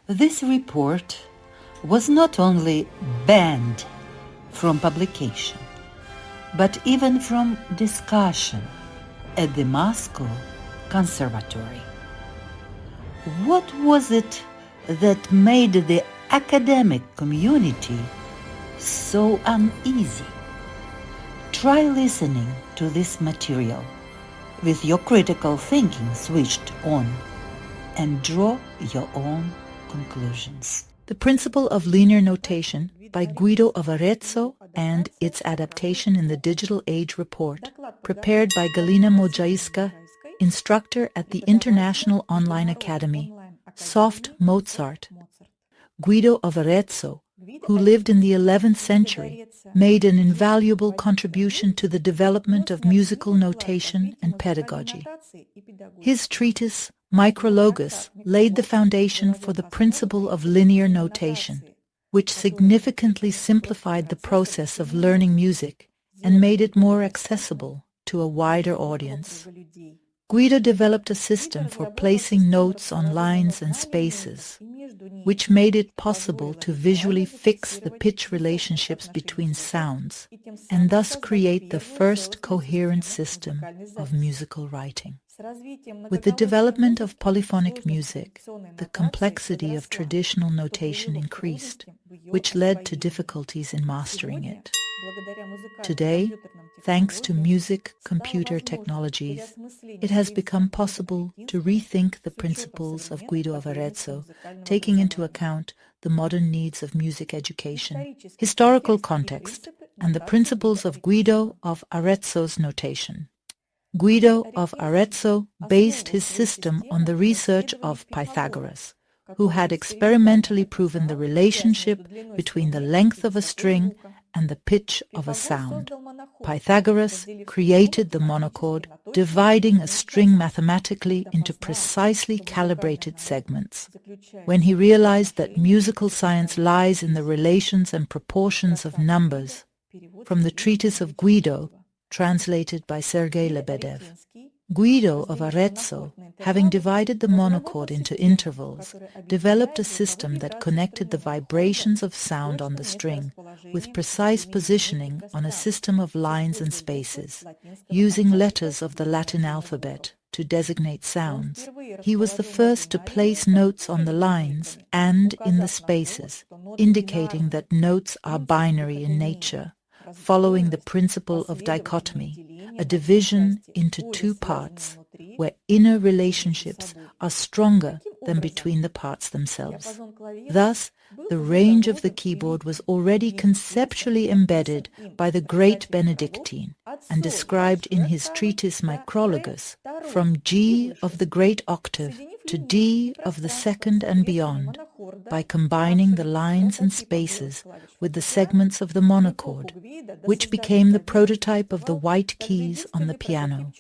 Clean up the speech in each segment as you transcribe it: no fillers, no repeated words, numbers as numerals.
This report was not only banned from publication, but even from discussion at the Moscow Conservatory. What was it that made the academic community so uneasy? Try listening to this material with your critical thinking switched on and draw your own conclusions. The Principle of Linear Notation by Guido of Arezzo and its Adaptation in the Digital Age report, prepared by Galina Mozhayskaya, instructor at the International Online Academy, Soft Mozart. Guido of Arezzo, who lived in the 11th century, made an invaluable contribution to the development of musical notation and pedagogy. His treatise, Micrologus, laid the foundation for the principle of linear notation, which significantly simplified the process of learning music and made it more accessible to a wider audience. Guido developed a system for placing notes on lines and spaces, which made it possible to visually fix the pitch relationships between sounds and thus create the first coherent system of musical writing. With the development of polyphonic music, the complexity of traditional notation increased, which led to difficulties in mastering it. Today, thanks to music-computer technologies, it has become possible to rethink the principles of Guido of Arezzo, taking into account the modern needs of music education, historical context, and the principles of Guido of Arezzo's notation. Guido of Arezzo based his system on the research of Pythagoras, who had experimentally proven the relationship between the length of a string and the pitch of a sound. Pythagoras created the monochord, dividing a string mathematically into precisely calibrated segments. When he realized that musical science lies in the relations and proportions of numbers, from the treatise of Guido, translated by Sergei Lebedev, Guido of Arezzo, having divided the monochord into intervals, developed a system that connected the vibrations of sound on the string with precise positioning on a system of lines and spaces, using letters of the Latin alphabet to designate sounds. He was the first to place notes on the lines and in the spaces, indicating that notes are binary in nature, following the principle of dichotomy, a division into two parts, where inner relationships are stronger than between the parts themselves. Thus, the range of the keyboard was already conceptually embedded by the great Benedictine and described in his treatise Micrologus, from G of the great octave to D of the second and beyond, by combining the lines and spaces with the segments of the monochord, which became the prototype of the white keys on the piano.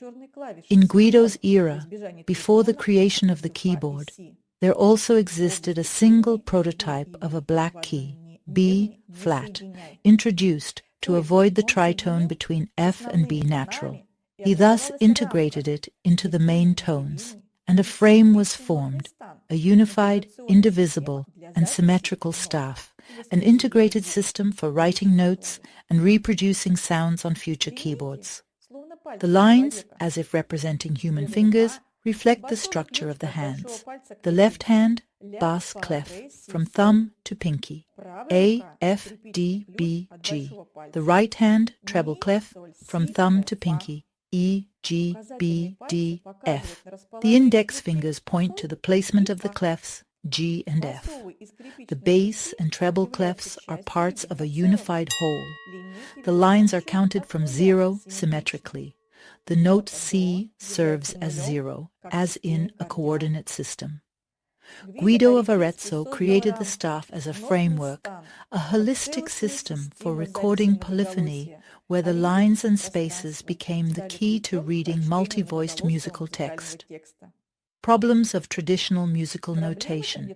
In Guido's era, before the creation of the keyboard, there also existed a single prototype of a black key, B flat, introduced to avoid the tritone between F and B natural. He thus integrated it into the main tones, and a frame was formed, a unified, indivisible, and symmetrical staff, an integrated system for writing notes and reproducing sounds on future keyboards. The lines, as if representing human fingers, reflect the structure of the hands. The left hand, bass clef, from thumb to pinky, A, F, D, B, G. The right hand, treble clef, from thumb to pinky, E, G, B, D, F. The index fingers point to the placement of the clefs, G and F. The bass and treble clefs are parts of a unified whole. The lines are counted from 0 symmetrically. The note C serves as 0, as in a coordinate system. Guido of Arezzo created the staff as a framework, a holistic system for recording polyphony, where the lines and spaces became the key to reading multi-voiced musical text. Problems of traditional musical notation.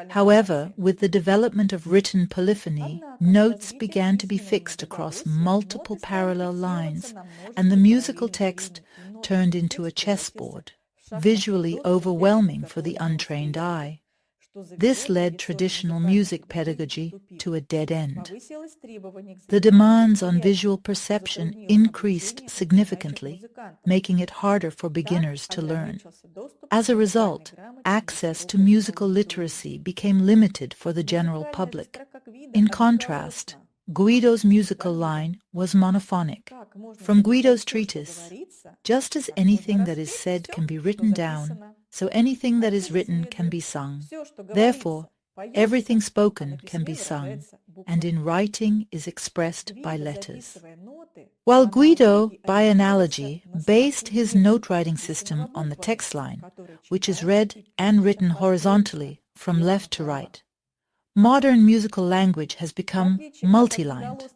However, with the development of written polyphony, notes began to be fixed across multiple parallel lines, and the musical text turned into a chessboard, visually overwhelming for the untrained eye. This led traditional music pedagogy to a dead end. The demands on visual perception increased significantly, making it harder for beginners to learn. As a result, access to musical literacy became limited for the general public. In contrast, Guido's musical line was monophonic. From Guido's treatise, just as anything that is said can be written down, so anything that is written can be sung. Therefore, everything spoken can be sung, and in writing is expressed by letters. While Guido, by analogy, based his note-writing system on the text line, which is read and written horizontally from left to right, modern musical language has become multi-lined,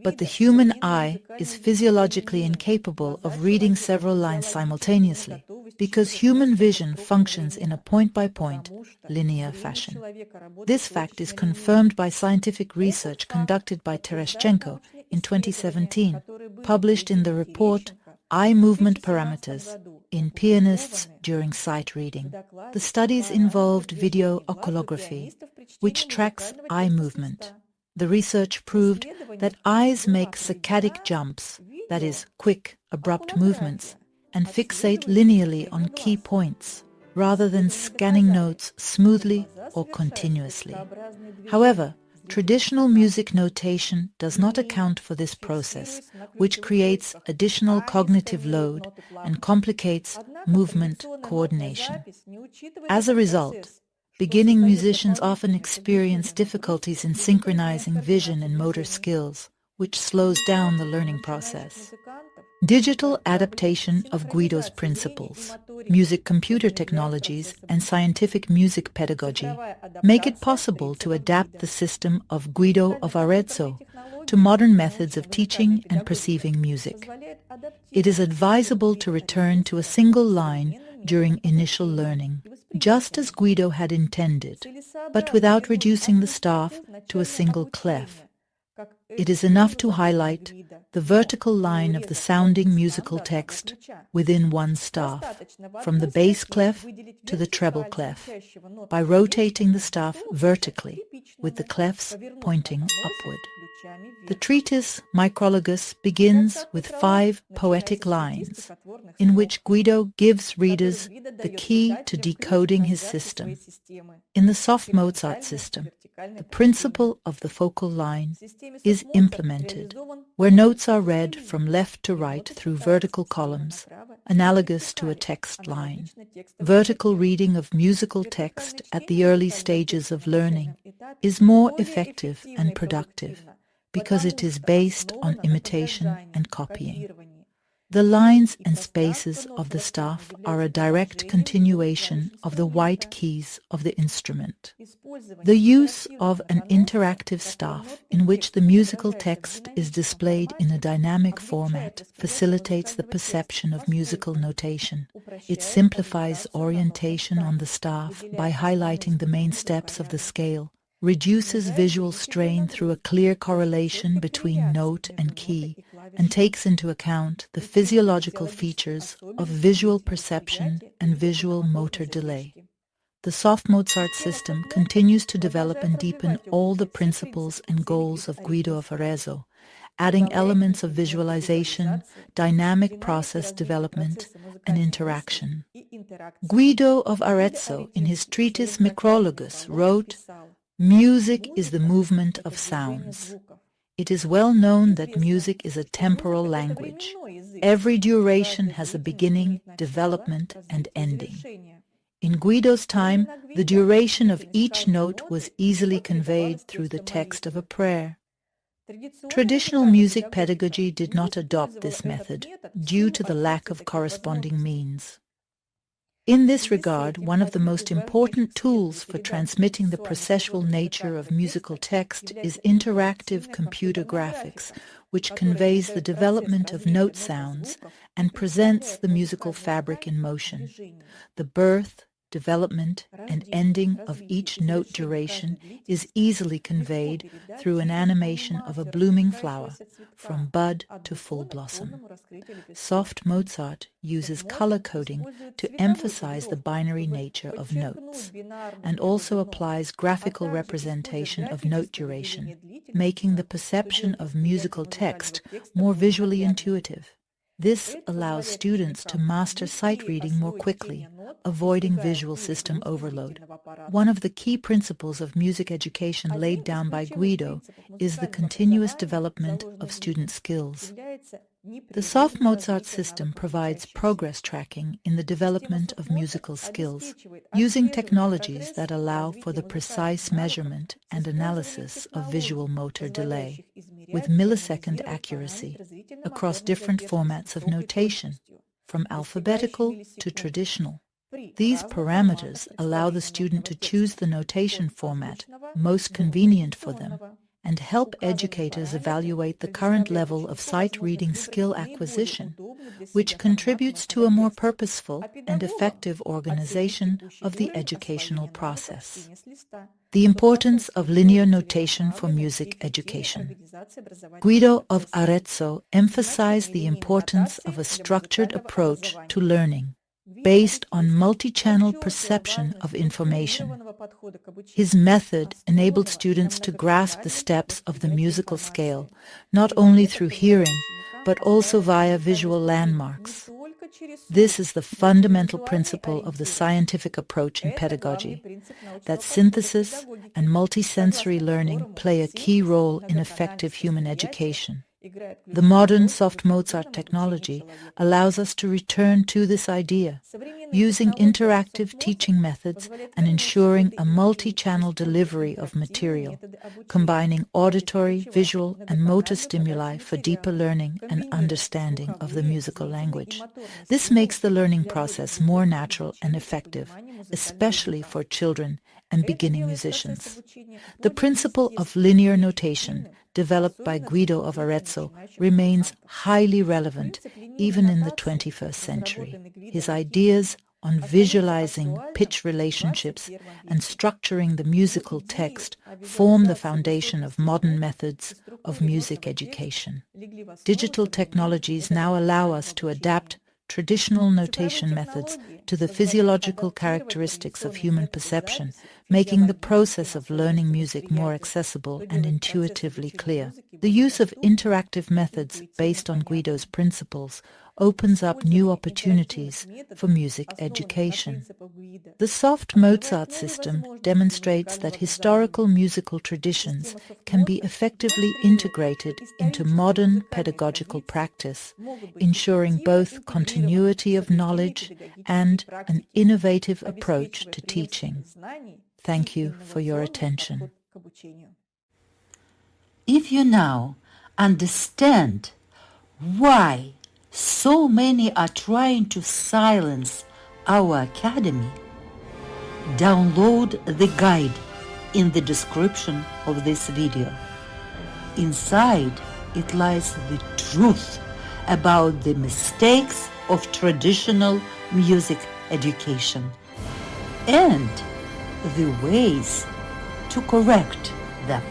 but the human eye is physiologically incapable of reading several lines simultaneously, because human vision functions in a point-by-point, linear fashion. This fact is confirmed by scientific research conducted by Tereshchenko in 2017, published in the report Eye Movement Parameters in Pianists During Sight Reading. The studies involved video oculography, which tracks eye movement. The research proved that eyes make saccadic jumps, that is, quick, abrupt movements, and fixate linearly on key points, rather than scanning notes smoothly or continuously. However, traditional music notation does not account for this process, which creates additional cognitive load and complicates movement coordination. As a result, beginning musicians often experience difficulties in synchronizing vision and motor skills, which slows down the learning process. Digital adaptation of Guido's principles, music-computer technologies, and scientific music pedagogy make it possible to adapt the system of Guido of Arezzo to modern methods of teaching and perceiving music. It is advisable to return to a single line during initial learning, just as Guido had intended, but without reducing the staff to a single clef. It is enough to highlight the vertical line of the sounding musical text within one staff, from the bass clef to the treble clef, by rotating the staff vertically, with the clefs pointing upward. The treatise Micrologus begins with 5 poetic lines, in which Guido gives readers the key to decoding his system. In the Soft Mozart system, the principle of the focal line is implemented, where notes are read from left to right through vertical columns, analogous to a text line. Vertical reading of musical text at the early stages of learning is more effective and productive, because it is based on imitation and copying. The lines and spaces of the staff are a direct continuation of the white keys of the instrument. The use of an interactive staff in which the musical text is displayed in a dynamic format facilitates the perception of musical notation. It simplifies orientation on the staff by highlighting the main steps of the scale, reduces visual strain through a clear correlation between note and key, and takes into account the physiological features of visual perception and visual motor delay. The Soft Mozart system continues to develop and deepen all the principles and goals of Guido of Arezzo, adding elements of visualization, dynamic process development, and interaction. Guido of Arezzo, in his treatise Micrologus, wrote, "Music is the movement of sounds. It is well known that music is a temporal language. Every duration has a beginning, development, and ending. In Guido's time, the duration of each note was easily conveyed through the text of a prayer. Traditional music pedagogy did not adopt this method due to the lack of corresponding means. In this regard, one of the most important tools for transmitting the processual nature of musical text is interactive computer graphics, which conveys the development of note sounds and presents the musical fabric in motion, the birth, development, and ending of each note duration is easily conveyed through an animation of a blooming flower, from bud to full blossom. Soft Mozart uses color coding to emphasize the binary nature of notes, and also applies graphical representation of note duration, making the perception of musical text more visually intuitive. This allows students to master sight reading more quickly, avoiding visual system overload. One of the key principles of music education laid down by Guido is the continuous development of student skills. The Soft Mozart system provides progress tracking in the development of musical skills, using technologies that allow for the precise measurement and analysis of visual motor delay, with millisecond accuracy, across different formats of notation, from alphabetical to traditional. These parameters allow the student to choose the notation format most convenient for them, and help educators evaluate the current level of sight-reading skill acquisition, which contributes to a more purposeful and effective organization of the educational process. The importance of linear notation for music education. Guido of Arezzo emphasized the importance of a structured approach to learning, based on multi-channel perception of information. His method enabled students to grasp the steps of the musical scale, not only through hearing, but also via visual landmarks. This is the fundamental principle of the scientific approach in pedagogy, that synthesis and multisensory learning play a key role in effective human education. The modern Soft Mozart technology allows us to return to this idea, using interactive teaching methods and ensuring a multi-channel delivery of material, combining auditory, visual, and motor stimuli for deeper learning and understanding of the musical language. This makes the learning process more natural and effective, especially for children and beginning musicians. The principle of linear notation, developed by Guido of Arezzo, remains highly relevant even in the 21st century. His ideas on visualizing pitch relationships and structuring the musical text form the foundation of modern methods of music education. Digital technologies now allow us to adapt traditional notation methods to the physiological characteristics of human perception, making the process of learning music more accessible and intuitively clear. The use of interactive methods based on Guido's principles opens up new opportunities for music education. The Soft Mozart system demonstrates that historical musical traditions can be effectively integrated into modern pedagogical practice, ensuring both continuity of knowledge and an innovative approach to teaching. Thank you for your attention. If you now understand why so many are trying to silence our academy, download the guide in the description of this video. Inside it lies the truth about the mistakes of traditional music education and the ways to correct them.